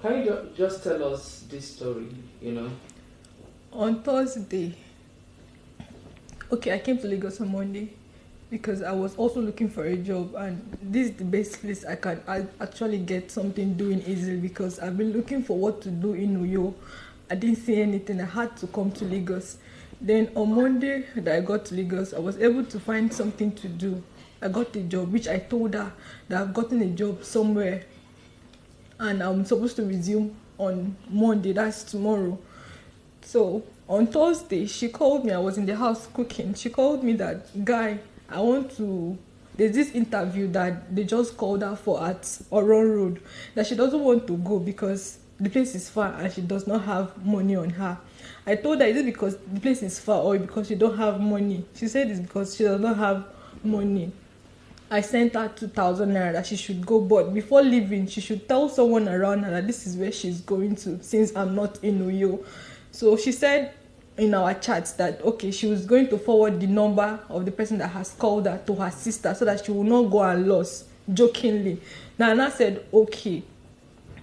Can you just tell us this story, On Thursday, okay, I came to Lagos on Monday because I was also looking for a job, and this is the best place I actually get something doing easily because I've been looking for what to do in Umoh. I didn't see anything. I had to come to Lagos. Then on Monday that I got to Lagos, I was able to find something to do. I got a job, which I told her that I've gotten a job somewhere and I'm supposed to resume on Monday, that's tomorrow. So on Thursday, she called me. I was in the house cooking. She called me that, guy, there's this interview that they just called her for at Oron Road, that she doesn't want to go because the place is far and she does not have money on her. I told her, is it because the place is far or because she don't have money? She said it's because she does not have money. I sent her 2,000 naira that she should go, but before leaving, she should tell someone around her that this is where she's going to, since I'm not in Umoh. So she said in our chats that, okay, she was going to forward the number of the person that has called her to her sister so that she will not go and lose, jokingly. Nana said, okay.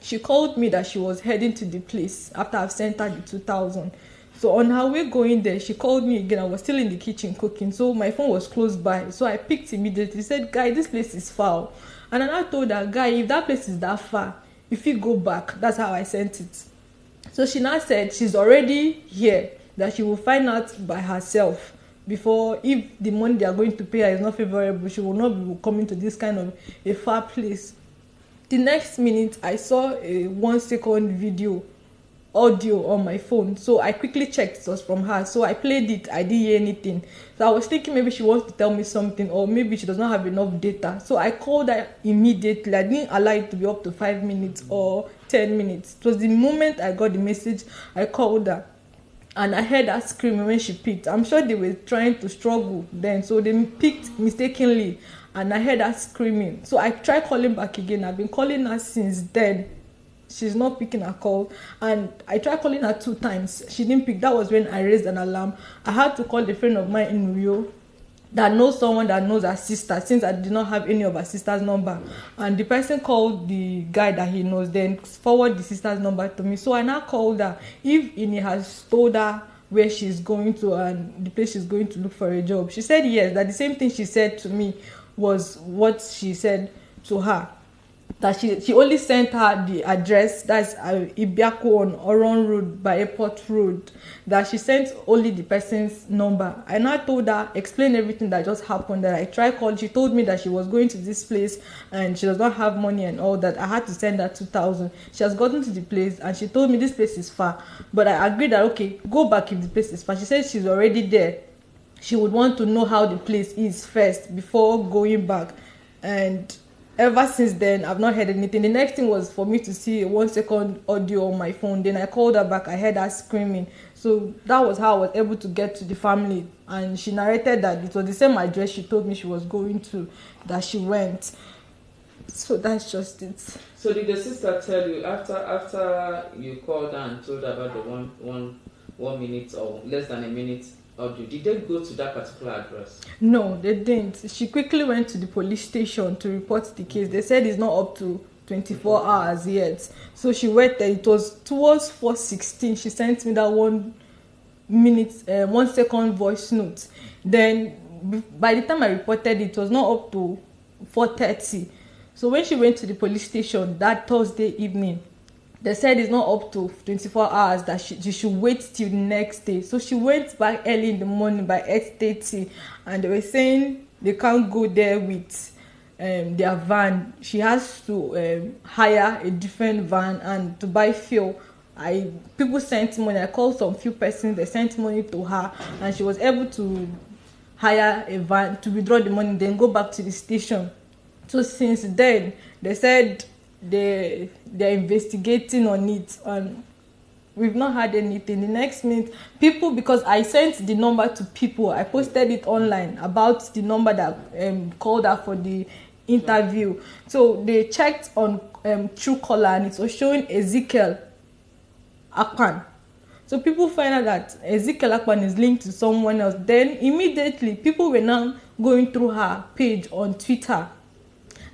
She called me that she was heading to the place after I've sent her the 2,000. So on her way going there, she called me again. I was still in the kitchen cooking, so my phone was close by. So I picked immediately. Said, guy, this place is far. And then I told her, guy, if that place is that far, if you go back, that's how I sent it. So she now said she's already here, that she will find out by herself before, if the money they are going to pay her is not favorable, she will not be coming to this kind of a far place. The next minute, I saw a 1-second audio on my phone, so I quickly checked it was from her. So I played it. I didn't hear anything, so I was thinking maybe she wants to tell me something, or maybe she does not have enough data. So I called her immediately. I didn't allow it to be up to 5 minutes or 10 minutes. It was the moment I got the message, I called her, and I heard her screaming when she picked. I'm sure they were trying to struggle then, so they picked mistakenly, and I heard her screaming. So I tried calling back again. I've been calling her since then. She's not picking her call, and I tried calling her 2 times. She didn't pick. That was when I raised an alarm. I had to call a friend of mine in Umoh that knows someone that knows her sister, since I did not have any of her sister's number. And the person called the guy that he knows, then forward the sister's number to me. So I now called her if Ini has told her where she's going to and the place she's going to look for a job. She said yes, that the same thing she said to me was what she said to her, that she only sent her the address, that's Ibiako on Oron Road by Airport Road, that she sent only the person's number. I now told her, explain everything that just happened, that I tried calling. She told me that she was going to this place and she does not have money and all that. I had to send her 2,000. She has gotten to the place and she told me this place is far, but I agreed that okay, go back if the place is far. She said she's already there. She would want to know how the place is first before going back, and ever since then, I've not heard anything. The next thing was for me to see a 1-second audio on my phone. Then I called her back. I heard her screaming. So that was how I was able to get to the family. And she narrated that it was the same address she told me she was going to, that she went. So that's just it. So did the sister tell you after you called her and told her about the one minute or less than a minute audio, did they go to that particular address? No, they didn't. She quickly went to the police station to report the case. They said it's not up to 24 hours yet. So she went there. It was towards 4:16. She sent me that 1-second voice note. Then by the time I reported it was not up to 4:30. So when she went to the police station that Thursday evening, they said it's not up to 24 hours, that she should wait till the next day. So she went back early in the morning by 8:30, and they were saying they can't go there with their van. She has to hire a different van and to buy fuel. People sent money. I called some few persons. They sent money to her, and she was able to hire a van to withdraw the money, then go back to the station. So since then, they said they're investigating on it, and we've not had anything. The next minute, people, because I sent the number to people, I posted it online about the number that called her for the interview. So they checked on Truecaller, and it was showing Ezekiel Akpan. So people find out that Ezekiel Akpan is linked to someone else. Then immediately people were now going through her page on Twitter,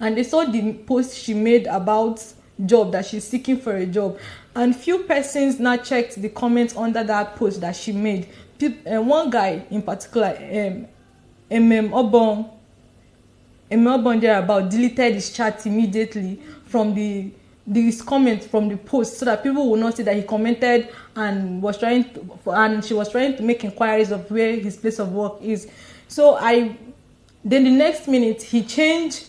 and they saw the post she made about job, that she's seeking for a job. And few persons now checked the comments under that post that she made. One guy in particular, Umoh thereabout, deleted his chat immediately from these comments from the post, so that people will not see that he commented and she was trying to make inquiries of where his place of work is. So then the next minute he changed,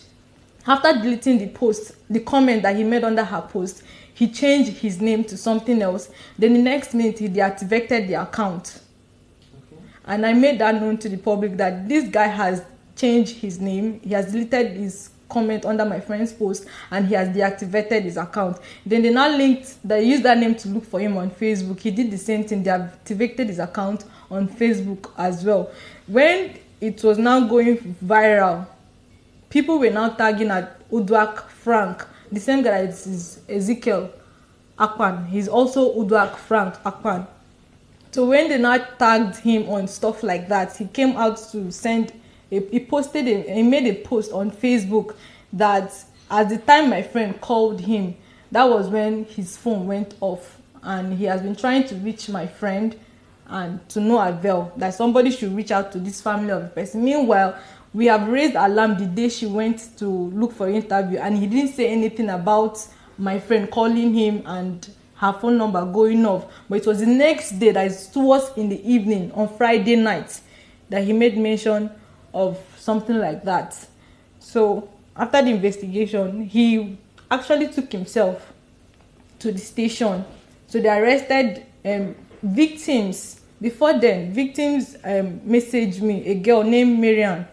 after deleting the comment that he made under her post, he changed his name to something else. Then the next minute he deactivated the account. Okay. And I made that known to the public that this guy has changed his name, he has deleted his comment under my friend's post, and he has deactivated his account. Then they used that name to look for him on Facebook. He did the same thing, deactivated his account on Facebook as well. When it was now going viral, people were now tagging at Uduak Frank, the same guy that is Ezekiel Akpan. He's also Uduak Frank Akpan. So when they now tagged him on stuff like that, he came out to send. He made a post on Facebook that at the time my friend called him, that was when his phone went off, and he has been trying to reach my friend and to no avail, that somebody should reach out to this family of the person. Meanwhile, we have raised alarm the day she went to look for an interview, and he didn't say anything about my friend calling him and her phone number going off. But it was the next day, that is towards in the evening on Friday night, that he made mention of something like that. So after the investigation, he actually took himself to the station. So they arrested victims. Before then, victims messaged me, a girl named Marian.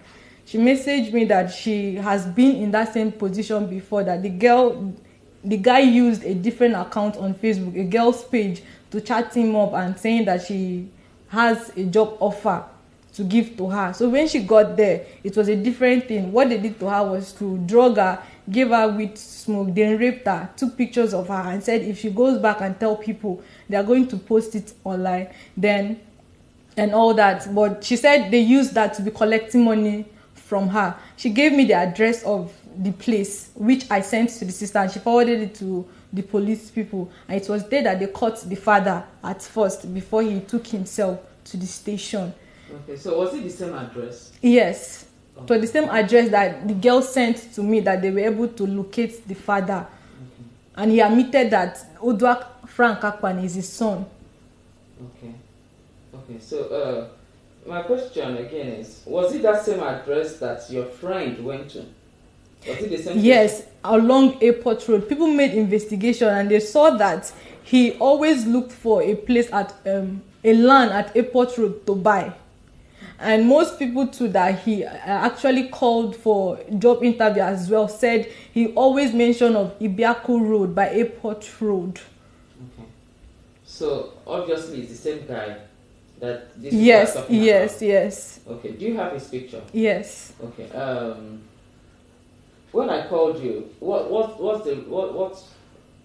She messaged me that she has been in that same position before, that the guy used a different account on Facebook, a girl's page, to chat him up and saying that she has a job offer to give to her. So when she got there, it was a different thing. What they did to her was to drug her, give her weed smoke, then raped her, took pictures of her, and said if she goes back and tell people, they are going to post it online, then, and all that. But she said they used that to be collecting money from her. She gave me the address of the place, which I sent to the sister, and she forwarded it to the police people. And it was there that they caught the father at first, before he took himself to the station. Okay, so was it the same address? Yes. Okay. So the same address that the girl sent to me, that they were able to locate the father. Okay. And he admitted that Uduak Frank Akpan is his son. Okay. Okay, so my question again is, was it that same address that your friend went to? Was it the same Yes, place? Along Airport Road. People made investigation, and they saw that he always looked for a place at a land at Airport Road to buy. And most people too that he actually called for job interview as well said he always mentioned of Ibiaku Road by Airport Road. Okay. So obviously it's the same guy that this yes, is talking yes, about. Yes. Okay. Do you have his picture? Yes. Okay. When I called you,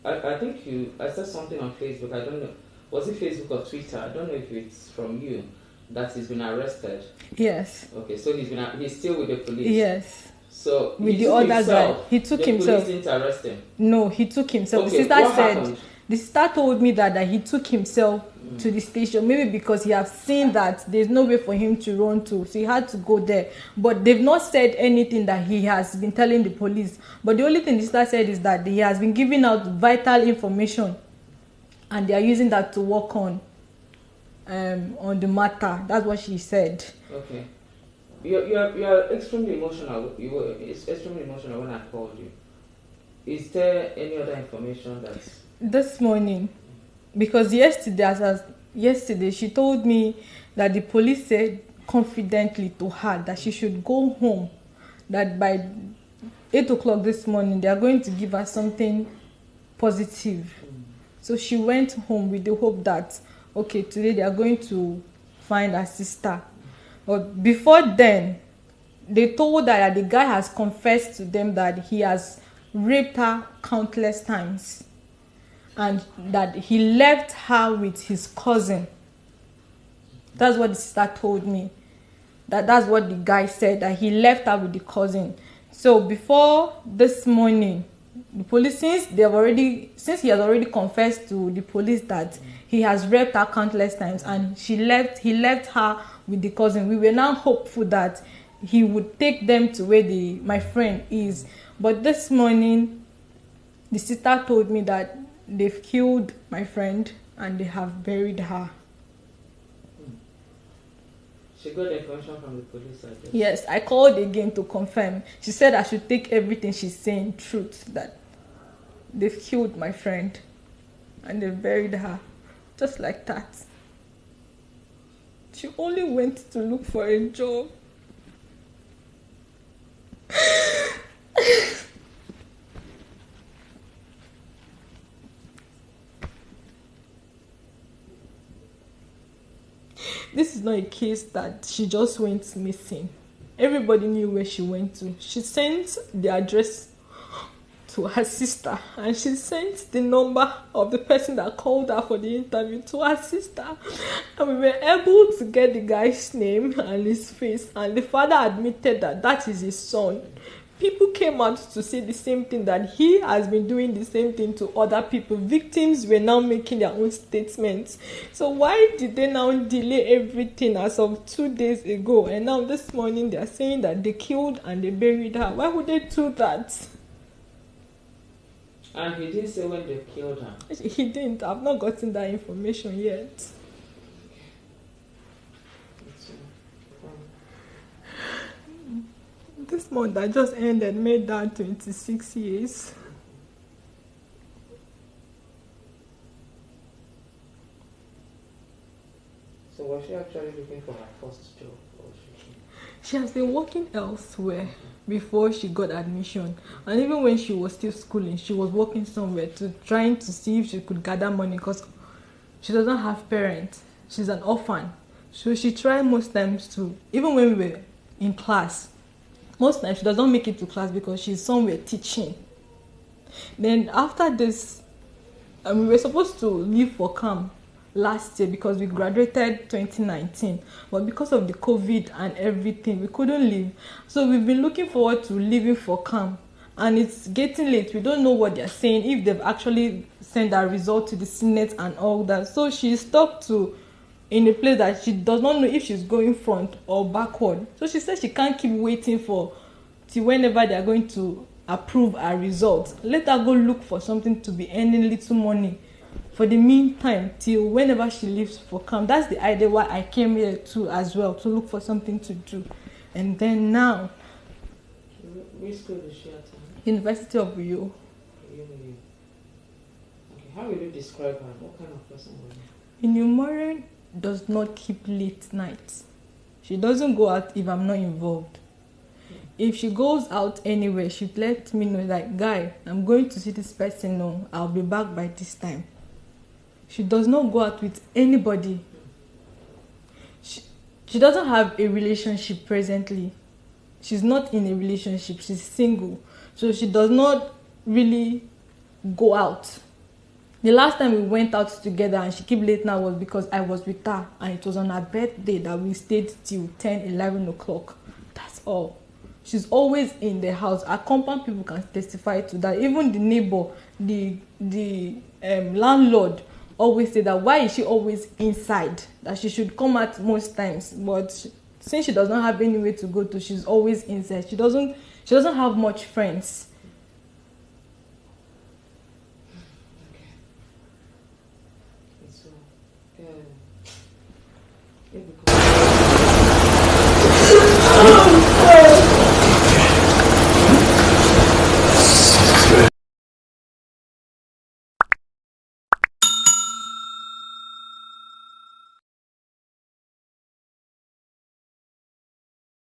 I think I said something on Facebook. I don't know. Was it Facebook or Twitter? I don't know if it's from you. That he's been arrested. Yes. Okay, so he's still with the police. Yes. So with the other guy, he took himself. The police didn't arrest him. No, he took himself. Okay, the sister told me that he took himself to the station, maybe because he has seen that there's no way for him to run to, so he had to go there. But they've not said anything that he has been telling the police. But the only thing the sister said is that he has been giving out vital information, and they are using that to work on the matter. That's what she said. Okay. You're extremely emotional. You were extremely emotional when I called you. Is there any other information that's... This morning, because yesterday she told me that the police said confidently to her that she should go home, that by 8 o'clock this morning they are going to give her something positive. So she went home with the hope that, okay, today they are going to find her sister. But before then, they told her that the guy has confessed to them that he has raped her countless times, and that he left her with his cousin. That's what the sister told me. That's what the guy said, that he left her with the cousin. So before this morning, The police, since he has already confessed to the police that he has raped her countless times, and he left her with the cousin, we were now hopeful that he would take them to where my friend is. But this morning, the sister told me that they've killed my friend and they have buried her. She got the information from the police, I guess. Yes, I called again to confirm. She said I should take everything she's saying truth, that they've killed my friend and they buried her. Just like that. She only went to look for a job. This is not a case that she just went missing. Everybody knew where she went to. She sent the address to her sister, and she sent the number of the person that called her for the interview to her sister, and we were able to get the guy's name and his face, and the father admitted that is his son. People came out to say the same thing, that he has been doing the same thing to other people. Victims were now making their own statements. So why did they now delay everything as of 2 days ago, and now this morning they are saying that they killed and they buried her? Why would they do that? And he didn't say when they killed her? He didn't. I've not gotten that information yet. This month that just ended made that 26 years. So was she actually looking for her first job? She has been working elsewhere before she got admission, and even when she was still schooling, she was working somewhere trying to see if she could gather money, because she doesn't have parents. She's an orphan, so she tried most times to, even when we were in class, most times she doesn't make it to class because she's somewhere teaching. Then after this, we were supposed to leave for camp last year because we graduated 2019, but because of the COVID and everything, we couldn't leave. So we've been looking forward to leaving for camp, and it's getting late. We don't know what they're saying, if they've actually sent our result to the Senate and all that. So she's stuck in a place that she does not know if she's going front or backward. So she said she can't keep waiting till whenever they are going to approve our results. Let her go look for something to be earning little money for the meantime, till whenever she leaves for camp. That's the idea why I came here too as well, to look for something to do. And then now, which school is she at? University of Umoh. Okay, how will you describe her? What kind of person was she? Umoh does not keep late nights. She doesn't go out if I'm not involved. If she goes out anywhere, she lets me know, like, guy, I'm going to see this person, no, I'll be back by this time. She does not go out with anybody. She doesn't have a relationship presently. She's not in a relationship. She's single. So she does not really go out. The last time we went out together and she kept late now was because I was with her, and it was on her birthday that we stayed till 10, 11 o'clock. That's all. She's always in the house. Our compound people can testify to that. Even the neighbor, the landlord always say that, why is she always inside? That she should come out most times. But since she does not have anywhere to go to, she's always inside. She doesn't have much friends.